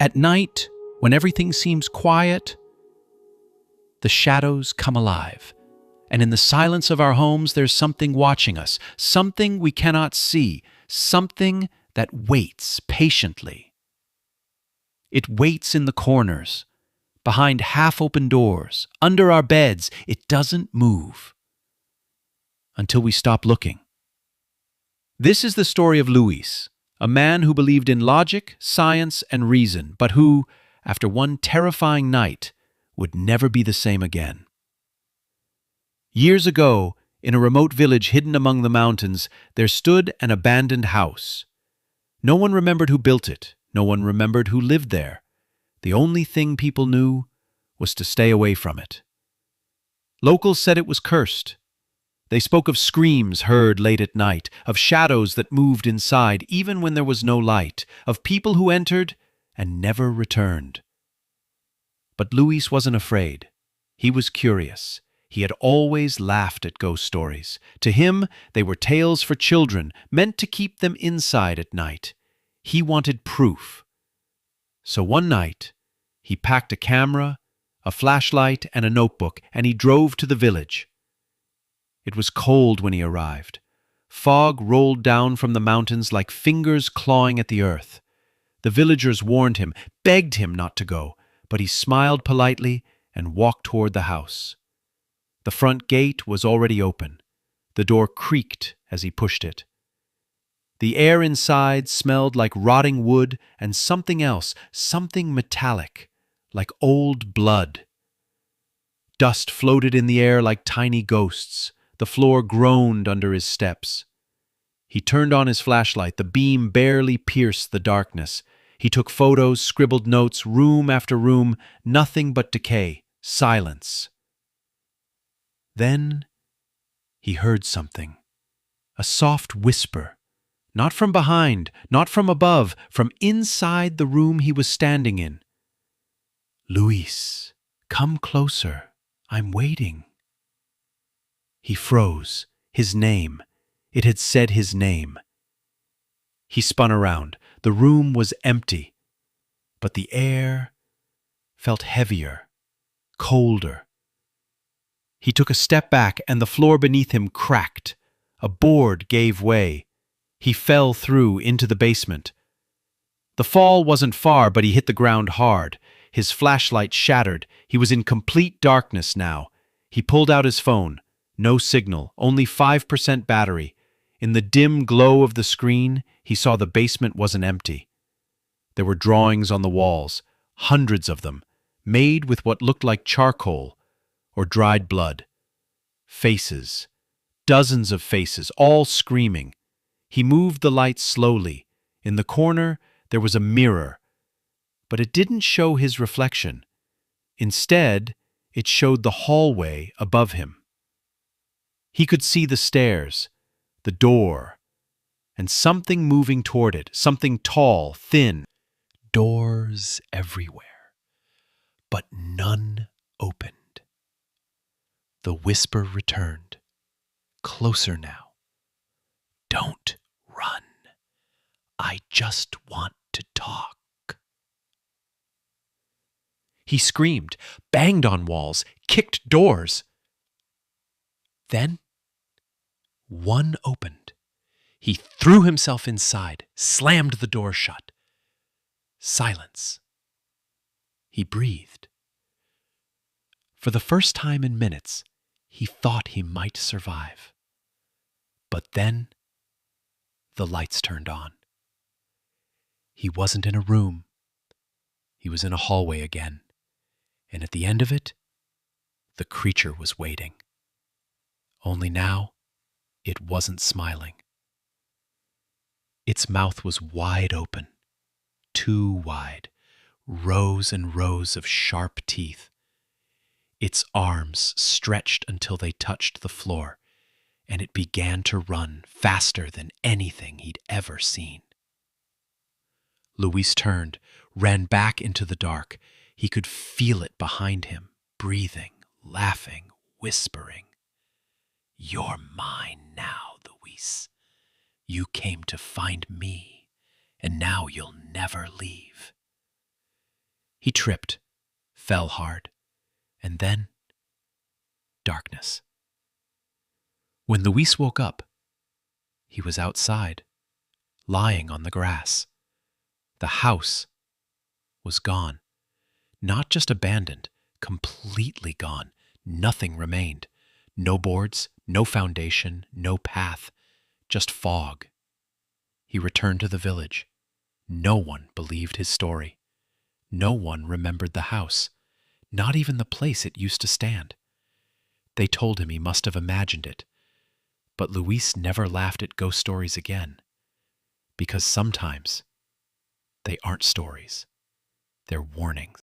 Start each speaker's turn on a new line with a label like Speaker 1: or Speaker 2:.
Speaker 1: At night, when everything seems quiet, the shadows come alive. And in the silence of our homes, there's something watching us, something we cannot see, something that waits patiently. It waits in the corners, behind half-open doors, under our beds. It doesn't move until we stop looking. This is the story of Luis, a man who believed in logic, science, and reason, but who, after one terrifying night, would never be the same again. Years ago, in a remote village hidden among the mountains, there stood an abandoned house. No one remembered who built it. No one remembered who lived there. The only thing people knew was to stay away from it. Locals said it was cursed. They spoke of screams heard late at night, of shadows that moved inside even when there was no light, of people who entered and never returned. But Luis wasn't afraid. He was curious. He had always laughed at ghost stories. To him, they were tales for children, meant to keep them inside at night. He wanted proof. So one night, he packed a camera, a flashlight, and a notebook, and he drove to the village. It was cold when he arrived. Fog rolled down from the mountains like fingers clawing at the earth. The villagers warned him, begged him not to go, but he smiled politely and walked toward the house. The front gate was already open. The door creaked as he pushed it. The air inside smelled like rotting wood and something else, something metallic, like old blood. Dust floated in the air like tiny ghosts. The floor groaned under his steps. He turned on his flashlight. The beam barely pierced the darkness. He took photos, scribbled notes, room after room, nothing but decay, silence. Then he heard something, a soft whisper, not from behind, not from above, from inside the room he was standing in. "Luis, come closer. I'm waiting." He froze. His name. It had said his name. He spun around. The room was empty, but the air felt heavier, colder. He took a step back, and the floor beneath him cracked. A board gave way. He fell through into the basement. The fall wasn't far, but he hit the ground hard. His flashlight shattered. He was in complete darkness now. He pulled out his phone. No signal, only 5% battery. In the dim glow of the screen, he saw the basement wasn't empty. There were drawings on the walls, hundreds of them, made with what looked like charcoal or dried blood. Faces, dozens of faces, all screaming. He moved the light slowly. In the corner, there was a mirror, but it didn't show his reflection. Instead, it showed the hallway above him. He could see the stairs, the door, and something moving toward it, something tall, thin. Doors everywhere, but none opened. The whisper returned, closer now. "Don't run. I just want to talk." He screamed, banged on walls, kicked doors. Then, one opened. He threw himself inside, slammed the door shut. Silence. He breathed. For the first time in minutes, he thought he might survive. But then, the lights turned on. He wasn't in a room. He was in a hallway again. And at the end of it, the creature was waiting. Only now, it wasn't smiling. Its mouth was wide open, too wide, rows and rows of sharp teeth. Its arms stretched until they touched the floor, and it began to run faster than anything he'd ever seen. Luis turned, ran back into the dark. He could feel it behind him, breathing, laughing, whispering. "You're mine now, Luis. You came to find me, and now you'll never leave." He tripped, fell hard, and then darkness. When Luis woke up, he was outside, lying on the grass. The house was gone. Not just abandoned, completely gone. Nothing remained. No boards, no foundation, no path, just fog. He returned to the village. No one believed his story. No one remembered the house, not even the place it used to stand. They told him he must have imagined it. But Luis never laughed at ghost stories again, because sometimes they aren't stories, they're warnings.